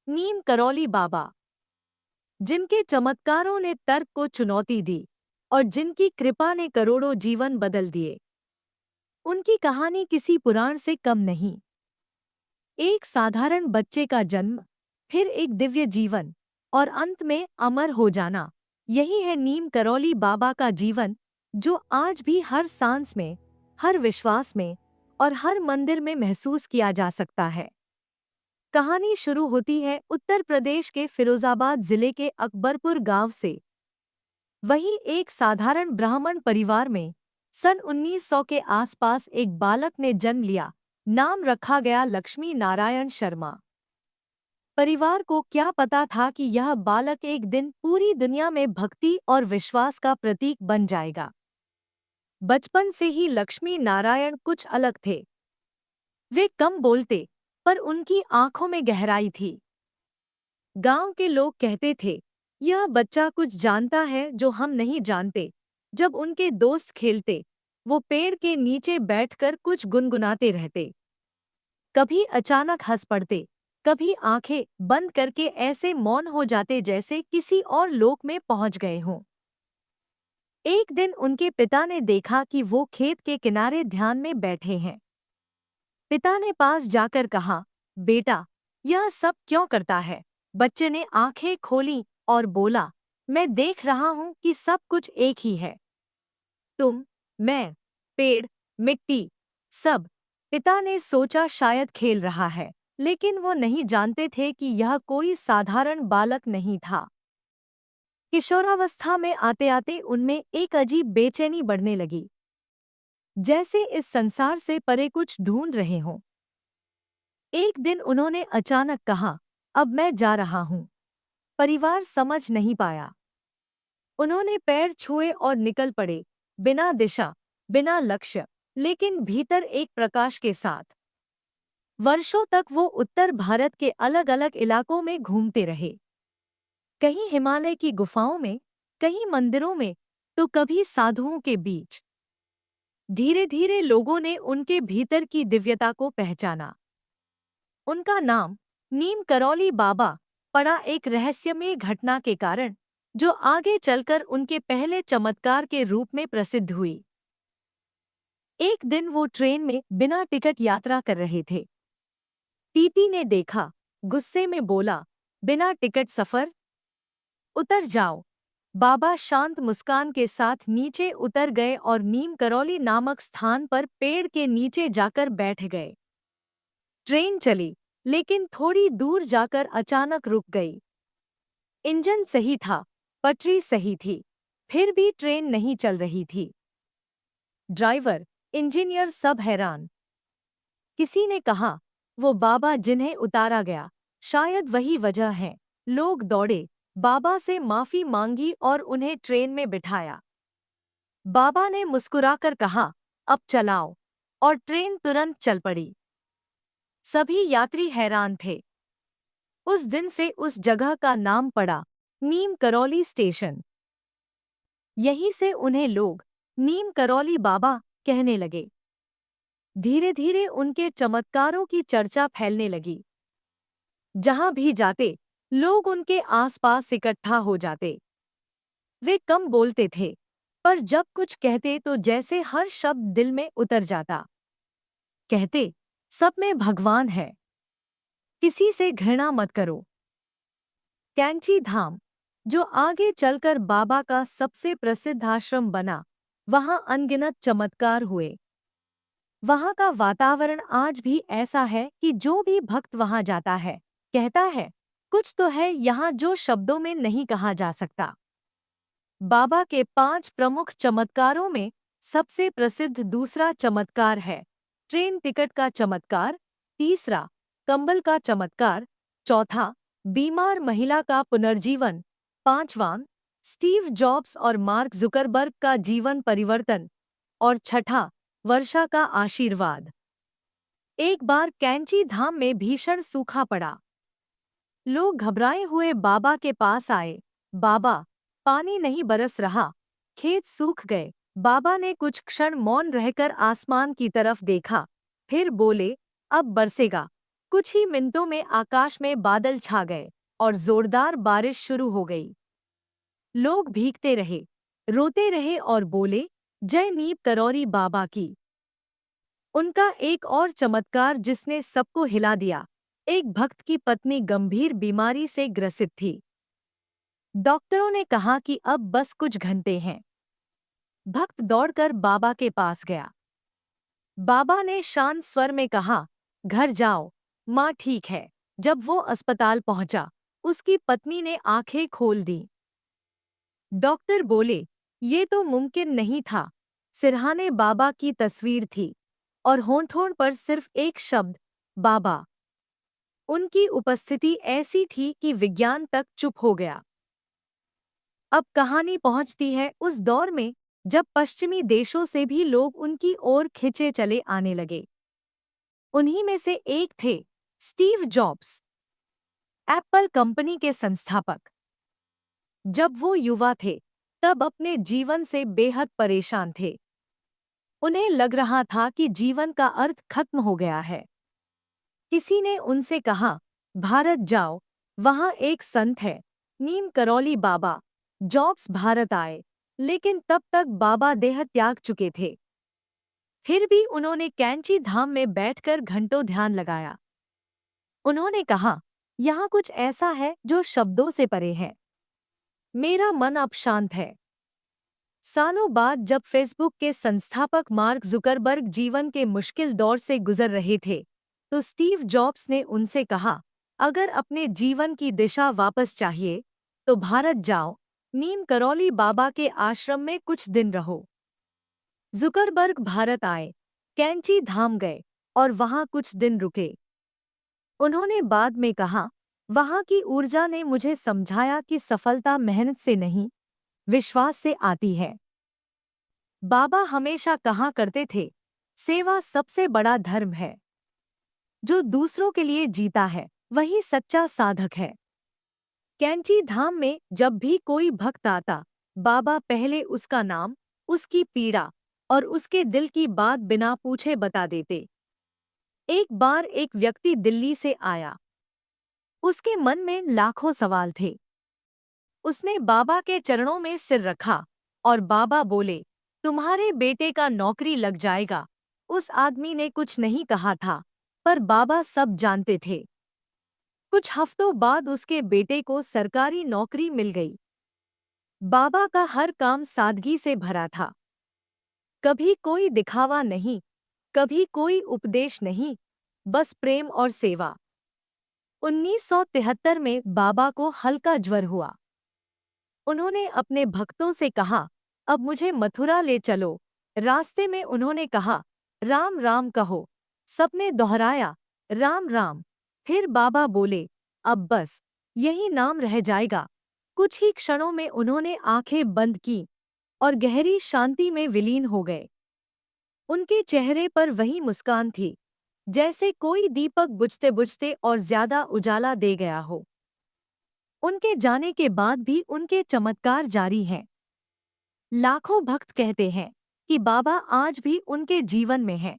नीम करौली बाबा, जिनके चमत्कारों ने तर्क को चुनौती दी और जिनकी कृपा ने करोड़ों जीवन बदल दिए। उनकी कहानी किसी पुराण से कम नहीं। एक साधारण बच्चे का जन्म, फिर एक दिव्य जीवन और अंत में अमर हो जाना। यही है नीम करौली बाबा का जीवन, जो आज भी हर सांस में, हर विश्वास में और हर मंदिर में महसूस किया जा सकता है। कहानी शुरू होती है उत्तर प्रदेश के फिरोजाबाद जिले के अकबरपुर गांव से। वहीं एक साधारण ब्राह्मण परिवार में सन 1900 के आसपास एक बालक ने जन्म लिया। नाम रखा गया लक्ष्मी नारायण शर्मा। परिवार को क्या पता था कि यह बालक एक दिन पूरी दुनिया में भक्ति और विश्वास का प्रतीक बन जाएगा। बचपन से ही लक्ष्मी नारायण कुछ अलग थे। वे कम बोलते, पर उनकी आंखों में गहराई थी। गांव के लोग कहते थे, यह बच्चा कुछ जानता है जो हम नहीं जानते। जब उनके दोस्त खेलते, वो पेड़ के नीचे बैठकर कुछ गुनगुनाते रहते। कभी अचानक हंस पड़ते, कभी आंखें बंद करके ऐसे मौन हो जाते जैसे किसी और लोक में पहुंच गए हों। एक दिन उनके पिता ने देखा कि वो खेत के किनारे ध्यान में बैठे हैं। पिता ने पास जाकर कहा, बेटा, यह सब क्यों करता है? बच्चे ने आंखें खोली और बोला, मैं देख रहा हूं कि सब कुछ एक ही है। तुम, मैं, पेड़, मिट्टी, सब। पिता ने सोचा शायद खेल रहा है, लेकिन वो नहीं जानते थे कि यह कोई साधारण बालक नहीं था। किशोरावस्था में आते आते उनमें एक अजीब बेचैनी बढ़ने लगी, जैसे इस संसार से परे कुछ ढूंढ रहे हों। एक दिन उन्होंने अचानक कहा, अब मैं जा रहा हूं। परिवार समझ नहीं पाया। उन्होंने पैर छुए और निकल पड़े, बिना दिशा, बिना लक्ष्य, लेकिन भीतर एक प्रकाश के साथ। वर्षों तक वो उत्तर भारत के अलग अलग इलाकों में घूमते रहे। कहीं हिमालय की गुफाओं में, कहीं मंदिरों में, तो कभी साधुओं के बीच। धीरे धीरे लोगों ने उनके भीतर की दिव्यता को पहचाना। उनका नाम नीम करौली बाबा पड़ा एक रहस्यमय घटना के कारण, जो आगे चलकर उनके पहले चमत्कार के रूप में प्रसिद्ध हुई। एक दिन वो ट्रेन में बिना टिकट यात्रा कर रहे थे। टीटी ने देखा, गुस्से में बोला, बिना टिकट सफर? उतर जाओ। बाबा शांत मुस्कान के साथ नीचे उतर गए और नीम करौली नामक स्थान पर पेड़ के नीचे जाकर बैठ गए। ट्रेन चली, लेकिन थोड़ी दूर जाकर अचानक रुक गई। इंजन सही था, पटरी सही थी, फिर भी ट्रेन नहीं चल रही थी। ड्राइवर, इंजीनियर सब हैरान। किसी ने कहा, वो बाबा जिन्हें उतारा गया, शायद वही वजह है। लोग दौड़े, बाबा से माफी मांगी और उन्हें ट्रेन में बिठाया। बाबा ने मुस्कुराकर कहा, अब चलाओ, और ट्रेन तुरंत चल पड़ी। सभी यात्री हैरान थे। उस दिन से उस जगह का नाम पड़ा नीम करौली स्टेशन। यहीं से उन्हें लोग नीम करौली बाबा कहने लगे। धीरे धीरे उनके चमत्कारों की चर्चा फैलने लगी। जहां भी जाते, लोग उनके आसपास इकट्ठा हो जाते। वे कम बोलते थे, पर जब कुछ कहते तो जैसे हर शब्द दिल में उतर जाता। कहते, सब में भगवान है, किसी से घृणा मत करो। कैंची धाम, जो आगे चलकर बाबा का सबसे प्रसिद्ध आश्रम बना, वहां अनगिनत चमत्कार हुए। वहां का वातावरण आज भी ऐसा है कि जो भी भक्त वहां जाता है, कहता है, कुछ तो है यहाँ जो शब्दों में नहीं कहा जा सकता। बाबा के 5 प्रमुख चमत्कारों में सबसे प्रसिद्ध दूसरा चमत्कार है ट्रेन टिकट का चमत्कार, तीसरा कंबल का चमत्कार, चौथा बीमार महिला का पुनर्जीवन, पांचवां स्टीव जॉब्स और मार्क जुकरबर्ग का जीवन परिवर्तन, और छठा वर्षा का आशीर्वाद। एक बार कैंची धाम में भीषण सूखा पड़ा। लोग घबराए हुए बाबा के पास आए। बाबा, पानी नहीं बरस रहा, खेत सूख गए। बाबा ने कुछ क्षण मौन रहकर आसमान की तरफ देखा, फिर बोले, अब बरसेगा, कुछ ही मिनटों में आकाश में बादल छा गए और जोरदार बारिश शुरू हो गई। लोग भीगते रहे, रोते रहे और बोले, जय नीम करौरी बाबा की। उनका एक और चमत्कार जिसने सबको हिला दिया। एक भक्त की पत्नी गंभीर बीमारी से ग्रसित थी। डॉक्टरों ने कहा कि अब बस कुछ घंटे हैं। भक्त दौड़कर बाबा के पास गया। बाबा ने शांत स्वर में कहा, घर जाओ, माँ ठीक है। जब वो अस्पताल पहुंचा, उसकी पत्नी ने आंखें खोल दी। डॉक्टर बोले, ये तो मुमकिन नहीं था। सिरहाने बाबा की तस्वीर थी और होंठ-होंठ पर सिर्फ एक शब्द, बाबा। उनकी उपस्थिति ऐसी थी कि विज्ञान तक चुप हो गया। अब कहानी पहुंचती है उस दौर में जब पश्चिमी देशों से भी लोग उनकी ओर खिंचे चले आने लगे। उन्हीं में से एक थे स्टीव जॉब्स, एप्पल कंपनी के संस्थापक। जब वो युवा थे, तब अपने जीवन से बेहद परेशान थे। उन्हें लग रहा था कि जीवन का अर्थ खत्म हो गया है। किसी ने उनसे कहा, भारत जाओ, वहाँ एक संत है, नीम करौली बाबा। जॉब्स भारत आए, लेकिन तब तक बाबा देह त्याग चुके थे। फिर भी उन्होंने कैंची धाम में बैठकर घंटों ध्यान लगाया। उन्होंने कहा, यहाँ कुछ ऐसा है जो शब्दों से परे है। मेरा मन अब शांत है। सालों बाद जब फेसबुक के संस्थापक मार्क जुकरबर्ग जीवन के मुश्किल दौर से गुजर रहे थे, तो स्टीव जॉब्स ने उनसे कहा, अगर अपने जीवन की दिशा वापस चाहिए, तो भारत जाओ, नीम करौली बाबा के आश्रम में कुछ दिन रहो। जुकरबर्ग भारत आए, कैंची धाम गए और वहां कुछ दिन रुके। उन्होंने बाद में कहा, वहां की ऊर्जा ने मुझे समझाया कि सफलता मेहनत से नहीं, विश्वास से आती है। बाबा हमेशा कहा करते थे, सेवा सबसे बड़ा धर्म है। जो दूसरों के लिए जीता है, वही सच्चा साधक है। कैंची धाम में जब भी कोई भक्त आता, बाबा पहले उसका नाम, उसकी पीड़ा और उसके दिल की बात बिना पूछे बता देते। एक बार एक व्यक्ति दिल्ली से आया। उसके मन में लाखों सवाल थे। उसने बाबा के चरणों में सिर रखा और बाबा बोले, तुम्हारे बेटे का नौकरी लग जाएगा। उस आदमी ने कुछ नहीं कहा था, पर बाबा सब जानते थे। कुछ हफ्तों बाद उसके बेटे को सरकारी नौकरी मिल गई। बाबा का हर काम सादगी से भरा था। कभी कोई दिखावा नहीं, कभी कोई उपदेश नहीं, बस प्रेम और सेवा। 1973 में बाबा को हल्का ज्वर हुआ। उन्होंने अपने भक्तों से कहा, अब मुझे मथुरा ले चलो। रास्ते में उन्होंने कहा, राम राम कहो। सबने दोहराया, राम राम। फिर बाबा बोले, अब बस यही नाम रह जाएगा। कुछ ही क्षणों में उन्होंने आंखें बंद की और गहरी शांति में विलीन हो गए। उनके चेहरे पर वही मुस्कान थी, जैसे कोई दीपक बुझते बुझते और ज्यादा उजाला दे गया हो। उनके जाने के बाद भी उनके चमत्कार जारी हैं। लाखों भक्त कहते हैं कि बाबा आज भी उनके जीवन में है।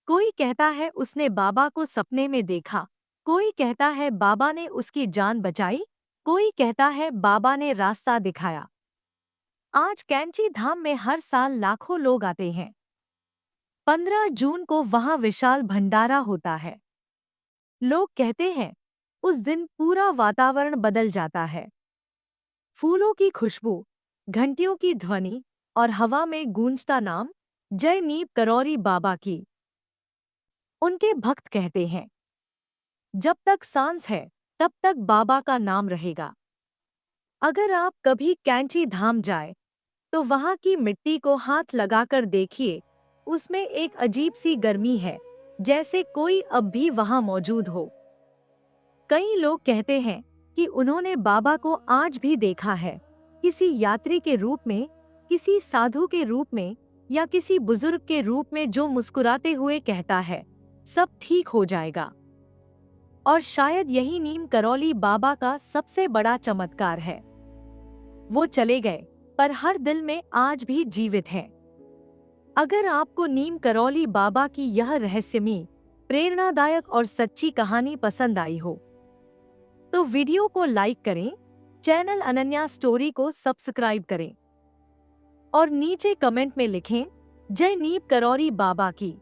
कोई कहता है उसने बाबा को सपने में देखा, कोई कहता है बाबा ने उसकी जान बचाई, कोई कहता है बाबा ने रास्ता दिखाया। आज कैंची धाम में हर साल लाखों लोग आते हैं। 15 जून को वहां विशाल भंडारा होता है। लोग कहते हैं उस दिन पूरा वातावरण बदल जाता है। फूलों की खुशबू, घंटियों की ध्वनि और हवा में गूंजता नाम, जय नीम करौरी बाबा की। उनके भक्त कहते हैं, जब तक सांस है तब तक बाबा का नाम रहेगा। अगर आप कभी कैंची धाम जाए, तो वहां की मिट्टी को हाथ लगाकर देखिए। उसमें एक अजीब सी गर्मी है, जैसे कोई अब भी वहां मौजूद हो। कई लोग कहते हैं कि उन्होंने बाबा को आज भी देखा है, किसी यात्री के रूप में, किसी साधु के रूप में या किसी बुजुर्ग के रूप में जो मुस्कुराते हुए कहता है, सब ठीक हो जाएगा। और शायद यही नीम करौली बाबा का सबसे बड़ा चमत्कार है। वो चले गए, पर हर दिल में आज भी जीवित है। अगर आपको नीम करौली बाबा की यह रहस्यमयी प्रेरणादायक और सच्ची कहानी पसंद आई हो तो वीडियो को लाइक करें, चैनल अनन्या स्टोरी को सब्सक्राइब करें और नीचे कमेंट में लिखें जय नीम करौरी बाबा की।